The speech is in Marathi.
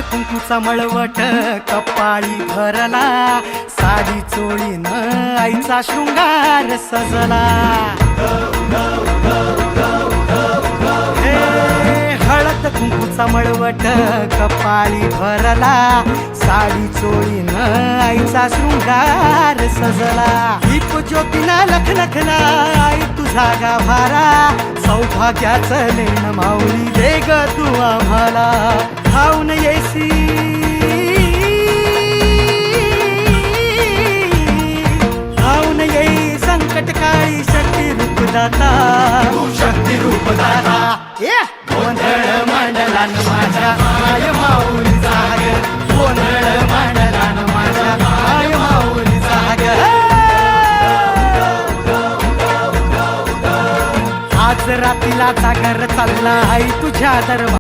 कुंकूचा मळवट कपाळी भरला, साडी चोळीनं आईचा शृंगार सजला. हळद कुंकूचा मळवट कपाळी भरला, साडी चोळीनं आईचा शृंगार सजला. दीप ज्योतीना लखलखला आई तुझा गाभारा, सौभाग्याचं लेण माऊली दे ग तू आम्हाला. धावून येसी धावून येई संकट काळी शक्ती रूपदाता, शक्ती रूपदाता. गोंधळ मांडलान माझ्या आय माऊलीचा ग, गोंधळ मांडलान माझ्या आय माऊलीचा ग. आज रात्रीला जागर चालला आई तुझ्या दरबार.